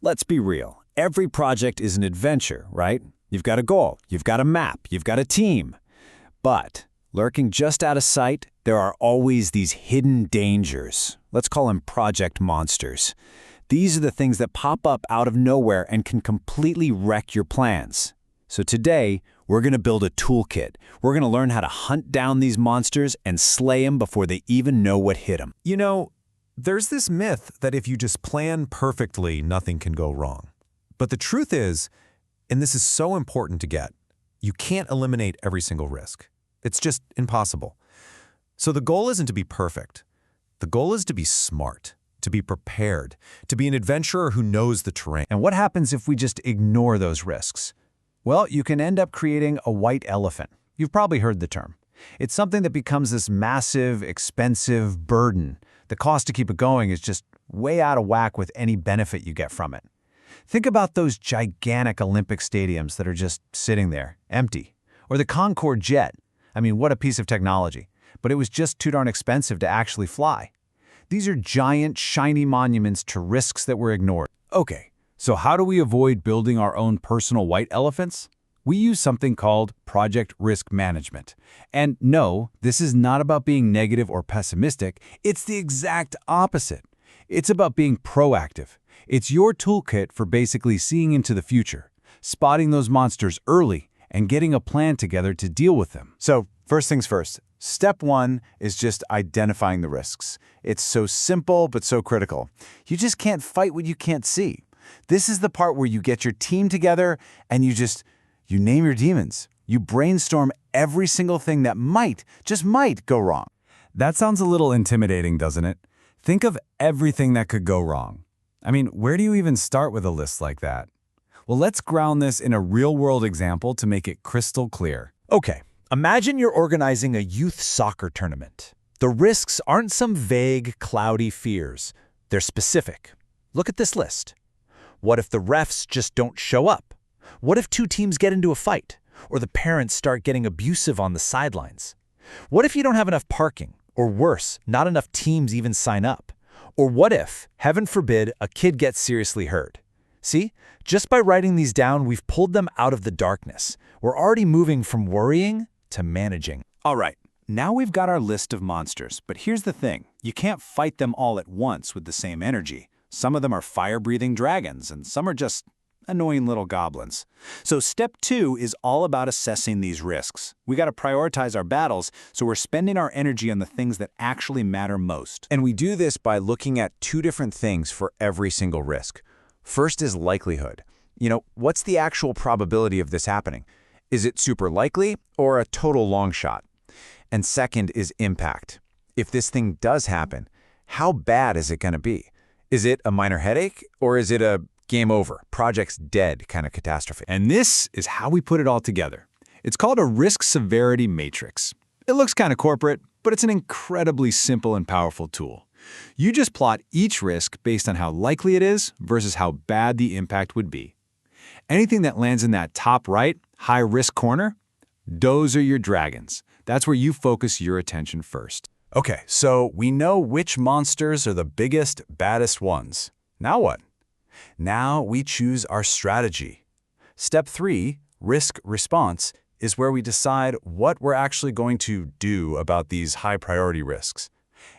Let's be real. Every project is an adventure, right? You've got a goal, you've got a map, you've got a team. But lurking just out of sight, there are always these hidden dangers. Let's call them project monsters. These are the things that pop up out of nowhere and can completely wreck your plans. So today, we're going to build a toolkit. We're going to learn how to hunt down these monsters and slay them before they even know what hit them. You know, there's this myth that if you just plan perfectly, nothing can go wrong. But the truth is, and this is so important to get, you can't eliminate every single risk. It's just impossible. So the goal isn't to be perfect. The goal is to be smart, to be prepared, to be an adventurer who knows the terrain. And what happens if we just ignore those risks? Well, you can end up creating a white elephant. You've probably heard the term. It's something that becomes this massive, expensive burden. The cost to keep it going is just way out of whack with any benefit you get from it. Think about those gigantic Olympic stadiums that are just sitting there, empty. Or the Concorde jet. I mean, what a piece of technology. But it was just too darn expensive to actually fly. These are giant, shiny monuments to risks that were ignored. Okay, so how do we avoid building our own personal white elephants? We use something called project risk management. And no, this is not about being negative or pessimistic. It's the exact opposite. It's about being proactive. It's your toolkit for basically seeing into the future, spotting those monsters early, and getting a plan together to deal with them. So, first things first. Step one is just identifying the risks. It's so simple, but so critical. You just can't fight what you can't see. This is the part where you get your team together and you name your demons. You brainstorm every single thing that just might go wrong. That sounds a little intimidating, doesn't it? Think of everything that could go wrong. I mean, where do you even start with a list like that? Well, let's ground this in a real-world example to make it crystal clear. Okay, imagine you're organizing a youth soccer tournament. The risks aren't some vague, cloudy fears. They're specific. Look at this list. What if the refs just don't show up? What if two teams get into a fight? Or the parents start getting abusive on the sidelines? What if you don't have enough parking? Or worse, not enough teams even sign up? Or what if, heaven forbid, a kid gets seriously hurt? See, just by writing these down, we've pulled them out of the darkness. We're already moving from worrying to managing. All right, now we've got our list of monsters, but here's the thing. You can't fight them all at once with the same energy. Some of them are fire-breathing dragons, and some are just annoying little goblins. So step two is all about assessing these risks. We got to prioritize our battles, so we're spending our energy on the things that actually matter most. And we do this by looking at two different things for every single risk. First is likelihood. What's the actual probability of this happening? Is it super likely or a total long shot? And second is impact. If this thing does happen, how bad is it going to be? Is it a minor headache or is it a game over, project's dead kind of catastrophe? And this is how we put it all together. It's called a risk severity matrix. It looks kind of corporate, but it's an incredibly simple and powerful tool. You just plot each risk based on how likely it is versus how bad the impact would be. Anything that lands in that top right, high-risk corner, those are your dragons. That's where you focus your attention first. Okay, so we know which monsters are the biggest, baddest ones. Now what? Now we choose our strategy. Step 3, risk response, is where we decide what we're actually going to do about these high-priority risks.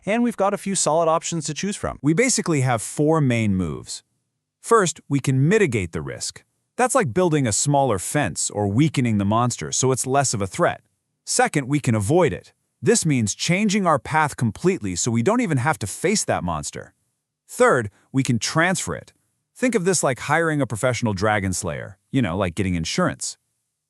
And we've got a few solid options to choose from. We basically have 4 main moves. First, we can mitigate the risk. That's like building a smaller fence or weakening the monster so it's less of a threat. Second, we can avoid it. This means changing our path completely so we don't even have to face that monster. Third, we can transfer it. Think of this like hiring a professional dragon slayer, like getting insurance.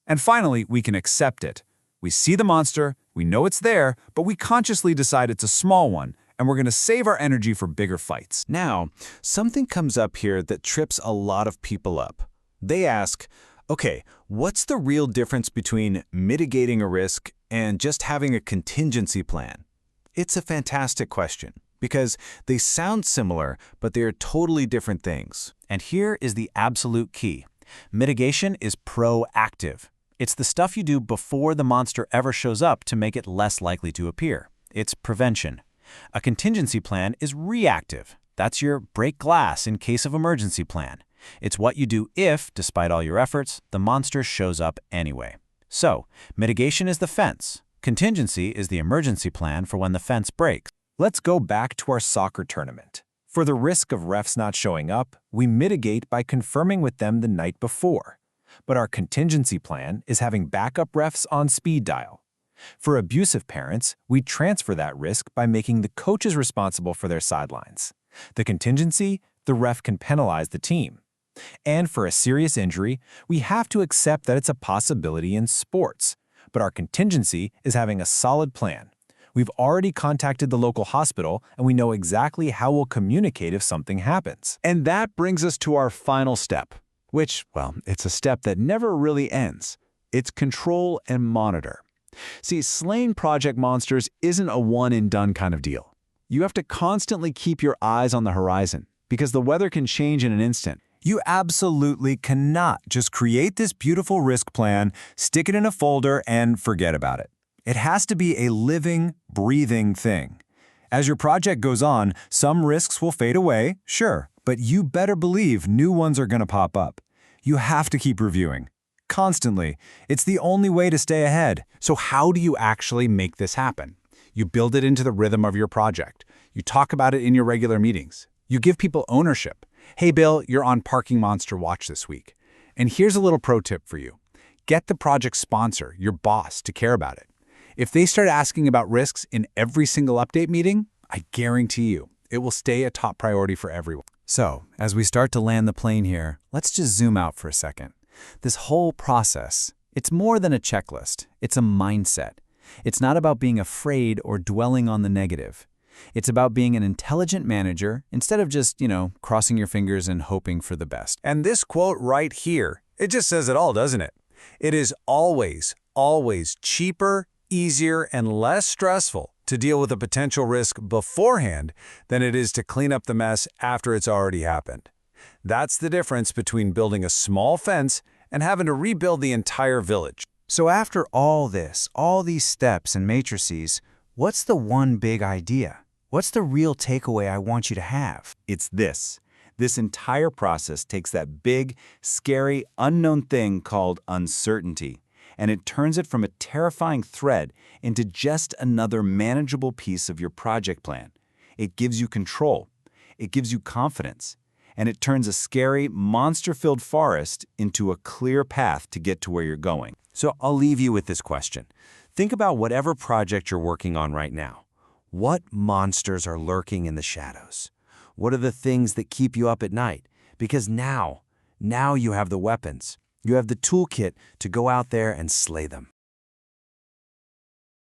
And finally, we can accept it. We see the monster, we know it's there, but we consciously decide it's a small one, and we're going to save our energy for bigger fights. Now, something comes up here that trips a lot of people up. They ask, okay, what's the real difference between mitigating a risk and just having a contingency plan? It's a fantastic question, because they sound similar, but they are totally different things. And here is the absolute key. Mitigation is proactive. It's the stuff you do before the monster ever shows up to make it less likely to appear. It's prevention. A contingency plan is reactive. That's your break glass in case of emergency plan. It's what you do if, despite all your efforts, the monster shows up anyway. So, mitigation is the fence. Contingency is the emergency plan for when the fence breaks. Let's go back to our soccer tournament. For the risk of refs not showing up, we mitigate by confirming with them the night before. But our contingency plan is having backup refs on speed dial. For abusive parents, we transfer that risk by making the coaches responsible for their sidelines. The contingency, the ref can penalize the team. And for a serious injury, we have to accept that it's a possibility in sports. But our contingency is having a solid plan. We've already contacted the local hospital, and we know exactly how we'll communicate if something happens. And that brings us to our final step, which, well, it's a step that never really ends. It's control and monitor. See, slaying project monsters isn't a one-and-done kind of deal. You have to constantly keep your eyes on the horizon, because the weather can change in an instant. You absolutely cannot just create this beautiful risk plan, stick it in a folder, and forget about it. It has to be a living, breathing thing. As your project goes on, some risks will fade away, sure, but you better believe new ones are going to pop up. You have to keep reviewing. Constantly. It's the only way to stay ahead. So how do you actually make this happen? You build it into the rhythm of your project. You talk about it in your regular meetings. You give people ownership. Hey, Bill, you're on Parking Monster Watch this week. And here's a little pro tip for you. Get the project sponsor, your boss, to care about it. If they start asking about risks in every single update meeting, I guarantee you, it will stay a top priority for everyone. So, as we start to land the plane here, let's just zoom out for a second. This whole process, it's more than a checklist. It's a mindset. It's not about being afraid or dwelling on the negative. It's about being an intelligent manager instead of just, crossing your fingers and hoping for the best. And this quote right here, it just says it all, doesn't it? It is always, always cheaper, easier, and less stressful to deal with a potential risk beforehand than it is to clean up the mess after it's already happened. That's the difference between building a small fence and having to rebuild the entire village. So after all this, all these steps and matrices, what's the one big idea? What's the real takeaway I want you to have? It's this. This entire process takes that big, scary, unknown thing called uncertainty, and it turns it from a terrifying threat into just another manageable piece of your project plan. It gives you control. It gives you confidence. And it turns a scary, monster-filled forest into a clear path to get to where you're going. So I'll leave you with this question. Think about whatever project you're working on right now. What monsters are lurking in the shadows? What are the things that keep you up at night? Because now you have the weapons. You have the toolkit to go out there and slay them.